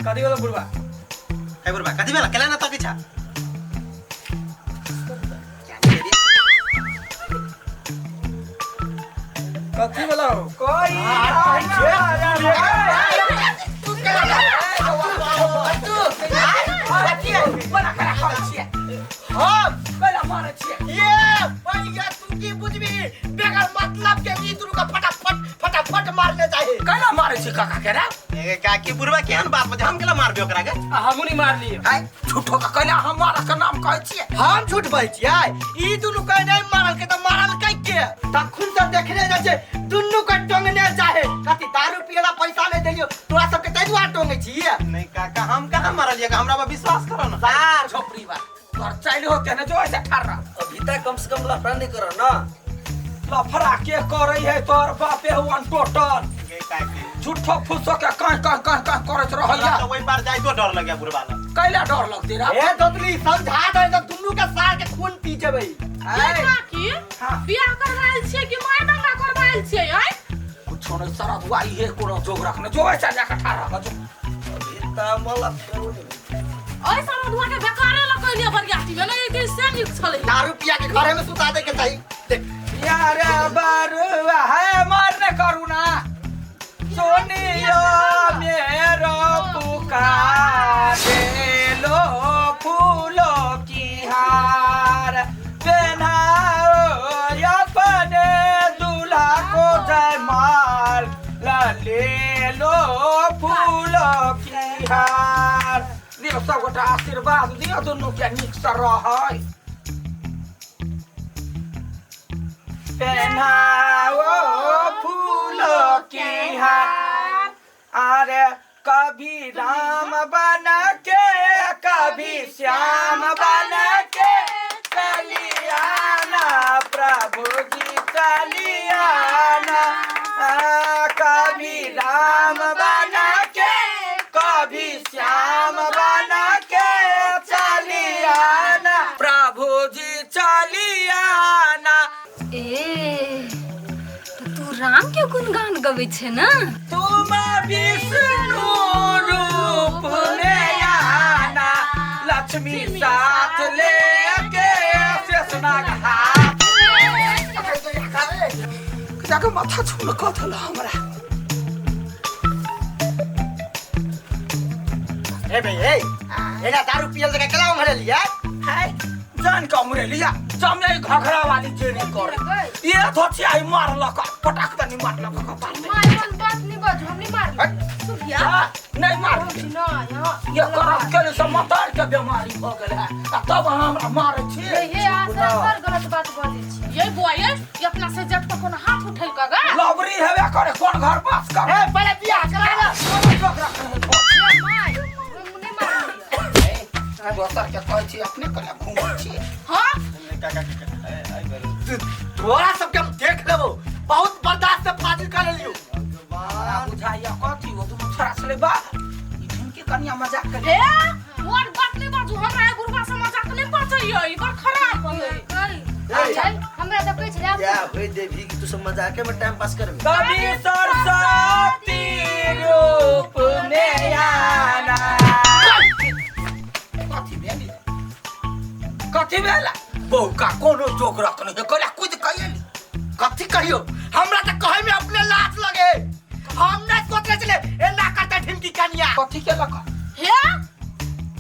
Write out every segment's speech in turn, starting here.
कदी वाला बुढ़वा है बुढ़वा कदी वाला केला ना तो किछा कथी वाला हो कोई मतलब के नी दुनु का फटाफट मारने चाहिए कैला मारे छी काका केरा काकी बुढ़वा केहन बात बजे हम केला मारबे ओकरा के हमनी मार लिए हाय झूठो का कैला हमारा का नाम कहै छियै हम झूठ बोलै छियै ई दुनु कह नहीं मारल के त मारल कह के तखन से देखने जा छै दुनु का टंगने चाहे कथि दारू पियला पैसा नहीं देलियो तोरा सब के तै दुआ टंगे छियै नहीं काका हम कहां मारलिए हमरा पर विश्वास करो ना सार छोपरी बा घर चाइले होते ना जो ऐसे ठार रहा अभी तक कम से कम लफड़ा नहीं करो ना लफड़ा के करे है तोर बापे हुआन टोटल झूठो फुसो के कह करत रहैया तो वही पार जाई तो डर लगे बुढ़वा कैला डर लगते रा ए दतली समझा दे त दुनु के सार के खून पी जेबै ये काकी बियाह करवाइल छियै कि माय दंगा करवाइल छियै आय कुछ नहीं सारा दुआई है कोनो जोग रखने जो ऐसा जाके ठार रहा जो अभी त मतलब करू ओइ सारा दुआ के बेकारे लगैलिए बरियाती में नहीं कि से निक छले दारू पिया के घरे में सुता दे के चाहिए देख यार बरुआ है मारने करूना सोनिया मेरा पुकारे लो फूलों की हार पहनाओ अपने दूल्हा को जयमाल ले लो फूलों की हार दियो सब गोटा आशीर्वाद दियो दोनों के निक से रहै पहनाओ फूलों की हार अरे कभी राम बन के कभी श्याम बन के चलियाना प्रभु जी चलियाना कभी राम बन के कभी श्याम बन के चलियाना प्रभु जी चलियाना ए तो तू राम के गुणगान गबै छै ना तुम विष्णु रूप में आना लक्ष्मी साथ लेके शेषनाग हाथ जाके माथा छूल कथल हमरा ए भाई ए एना दारू पियल के केला उमरे लिया है जान का उमरे लिया जमे घघरा वाली जेने कर ये धोची आई मार लका पटाक तनी मार लका कपाल में माय मन बात नहीं बाज हम नहीं मार तू बिया नहीं मार ना यहाँ ये करब के से मतार के बीमारी हो गेल है तब हमरा मारे छी ये आशा पर गलत बात बोलै छी ये बुआ ये अपना से जट पर कोनो हाथ उठेल का गा लवरी हेबे करे कोन घर पास कर ए पहले बियाह करा ले ये माय मुने मार लिया दोसर के कहै छी अपने करे घूमै छी हां तोरा सब के हम देख लेबो बहुत बर्दाश्त से फाजिल कर लियो बड़ा बुझाइया कथी हो तुम छोरा छले बा ई ढंग के कनिया मजाक करे ए मोर बात नहीं बाजू हमरा गुरुबा से मजाक नहीं पचैयो ई बड़ खराब होय चल हमरा तो कह छले क्या होई देवी कि तू सब मजाक में टाइम पास करबे कभी सरस्वती रूप में आना कथी भेला बहु का कोनो जोक रखने है कला खुद कहिली कथी कहियो हमरा त कहे में अपने लाज लगे हम नहीं सोचे चले ए ना करता ढिमकी कनिया कथी के लका हे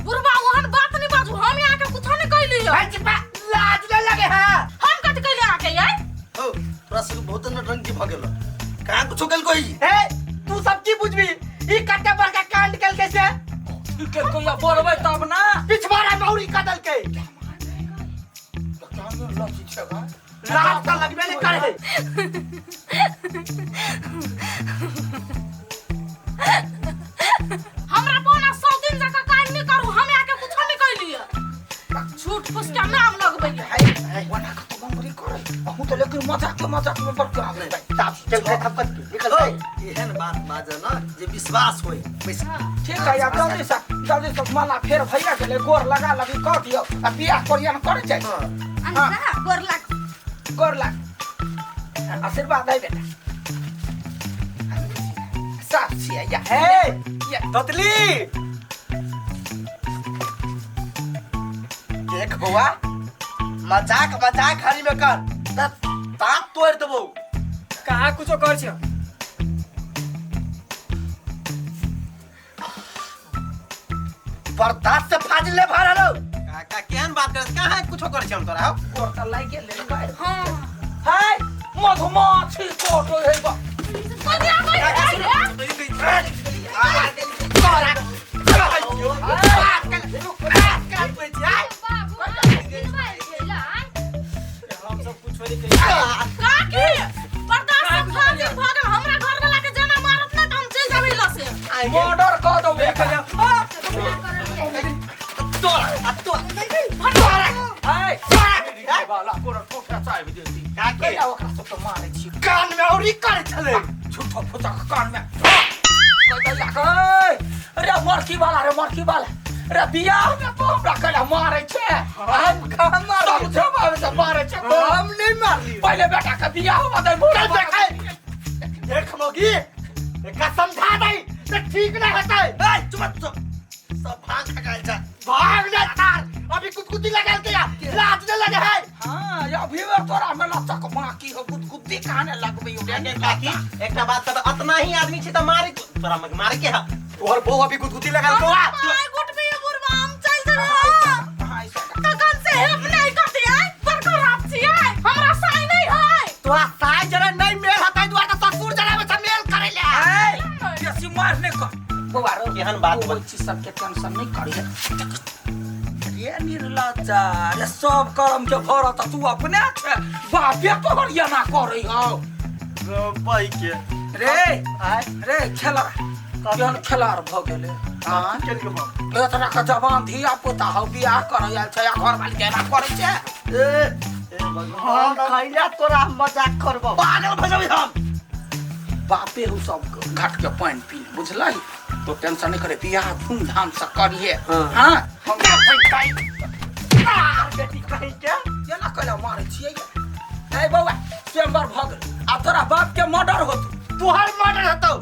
गुरुबा ओहन बात नहीं बाजू हम यहाँ के कुछ नहीं कहली भाई चिपा लाज न लगे हां हम कथी कहली आके यार हो तोरा सब बहुत नटंकी भ गेल कहां कुछ गेल कोई ए तू सब की बुझबी ई कट्टे पर का कांड केल कैसे के कोई बोलबे तब ना पिछवाड़ा मौरी कदल के लाज का लगबे नहीं करे हमरा पोना 100 दिन जका काज नहीं करू हम यहाँ के कुछ नहीं कहली झूठ फूस के नाम लगबै है वना का तो बंगरी करे बहु तो लेकिन मजाक में पड़ के आवे भाई ताप चल के थप्पड़ निकल जाए एहन बात बाजे ना जे विश्वास होई ठीक है या जल्दी से माला फेर भैया के ले गोर लगा लगी कह दियो आ बियाह करियन करे जाय अंधा गोर लग आशीर्वाद है बेटा साफ छिया या हे ये ततली देख बउआ मजाक घरी में कर दांत तोड़ देबो कहा कुछो कर छ बर्दाश्त से फाजिल ले भरलो काका केहन बात करत कहाँ कुछो कर हम तोरा कोर्ट लाग गेल रे हां हाय मधुमाछी कोर्ट हे बा कनिया भाई हम सब कुछ नहीं करी काकी बर्दाश्त से भागल हमरा घर वाला के जना मारत ना त हम चल जाबे लसे मर्डर कर दो हाय वाला कोर्ट ठोका चाबी देती काके क्या ओकरा सब तो मारे छी कान में औरी करे छले झूठो फुटा कान में अरे मरकी वाला रे बियाह में तो हमरा कला मारे छे हम कहां मार सब जवाब से मारे छे हम नहीं मारली पहले बेटा के बियाह में दे बोल देख मोगी का समझा दई तो ठीक नहीं होता है चुप सब भाग खगाल जा भाग जा तार अभी कुछ लगा के लाज न लगे है हां या अभी वे तोरा में लचक बाकी हो गुदगुदी खाने लगबे काके काकी एकटा बात त अतना ही आदमी छी त मारे तोरा मारे के और बहू अभी कुछ लगा तो माय गुट पे बुरबा हम चल जाबे ककन से हेल्प नहीं करती है पर को रात छी है हमरा साई नहीं है तो साई जरा नहीं मेल होता है द्वारा ससुर जरा में मेल करे ले जैसी मारने का बुआरो केहन बात कोई चीज सब के टेंशन नहीं करिए ये निर्लज्जा ये सब कर्म के भरत तू अपने छे बापे तो बढ़िया ना करई हो भाई के रे रे खेला केहन खेलार भ गेले हां केन के बाप एतना का जवान धिया पुता हो बियाह करय आल छे घर वाली के ना करे छे हम खैला तोरा मजाक करबो पागल भजबी हम बापे हो सब घाट के पानी पी बुझलही तो टेंशन नहीं करे बियाह धूमधाम से करिए हां हम बेटी कहि के ये ना कला मारे छिए ए बौआ चेंबर भ गेल आ तोरा बाप के मर्डर होत तुहर मर्डर हतो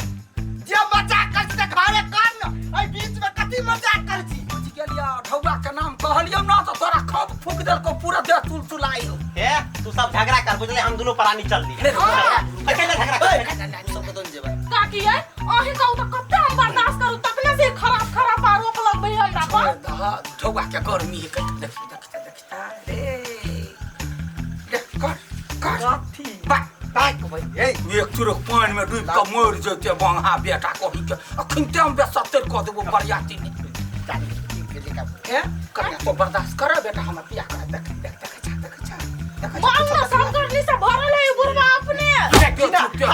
जे मजाक कर से घरे कान ओइ बीच में कथि मजाक कर छी बुझ गेलिया ढौआ के नाम कहलियो ना तो तोरा खप फूक देल को पूरा देह तुलतुलाई हो हे तू सब झगड़ा कर बुझले हम दोनों प्राणी चल दी अकेले झगड़ा कर सब बदल जेबे काकी है अही कहू त कते हम बर्दाश्त करू तकने से खराब आरोप लगबै हमरा पर ढौआ के गर्मी है देख रे देख कर कथि बात बात भाई ए एक चुरक पानी में डूब के मर जते बंगा बेटा कहि के अखन टाइम पे 70 क देबो बरियाती ने ए कन्या तो बर्दाश्त कर बेटा हम बियाह कर देख मन में संकट ली से भरल है बुरबा अपने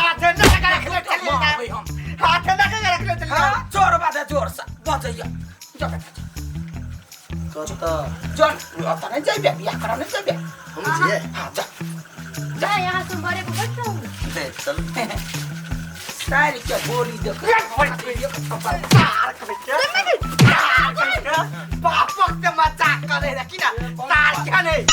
हाथ न लगा रखले चलिए हाथ न लगा रखले चलिए जोर बादे जोर से बजैया जा बेटा कत चल आता नहीं जाइबे बियाह करा नहीं जाइबे हम जिए हां जा जा यहां तुम घरे को बैठ रहो दे चल सारी के बोली देख बापक से मजाक करे रे किना तार क्या नहीं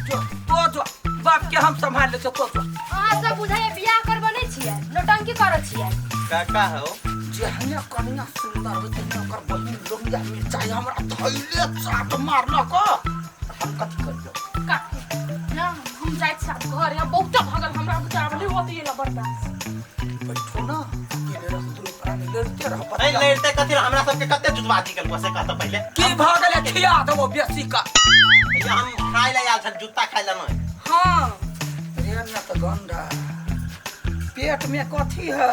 तो बाप के हम संभाल ले तो अहाँ सब बुझाए बियाह करबो नहीं छियै नौटंकी करै छियै काका हो जे हने कन्या सुंदर होते न ओकर बहिन लोगिया मिर्चाई हमरा धइले चाट मारल को हम कथि करियो काकी ना हम जाइत साथ घर यहाँ बहुत भगल हमरा बुझाब नहीं होती है बर्दाश्त बैठो ना के रह तू प्राणी लड़ते रह ए लड़ते कथि हमरा सब के कते जुजबाजी कल से कहत पहले की भागले खिया देबो बेसी का ये हम खाइ ले आल छ जूता खाइ ले न हां रे ना तो गंडा पेट में कथि है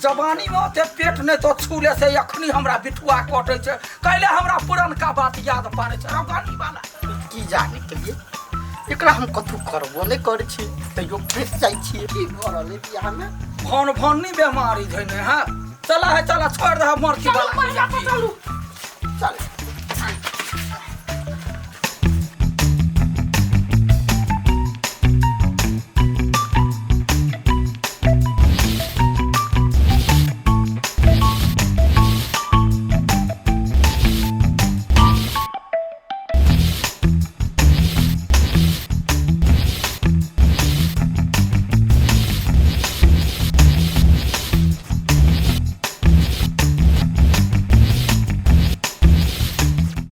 जवानी में ओते पेट नहीं तो छूले से अखनी हमरा बिठुआ कटै छै कहले हमरा पुरनका बात याद पारे छै रवानी वाला की जाने के लिए एकरा हम कथु करबो नहीं करे छी तैयो फंस जाई छी की भरल है बियाह में भनी बीमारी धने है चला है चला छोड़ दे मर की चलो वाला चलू चल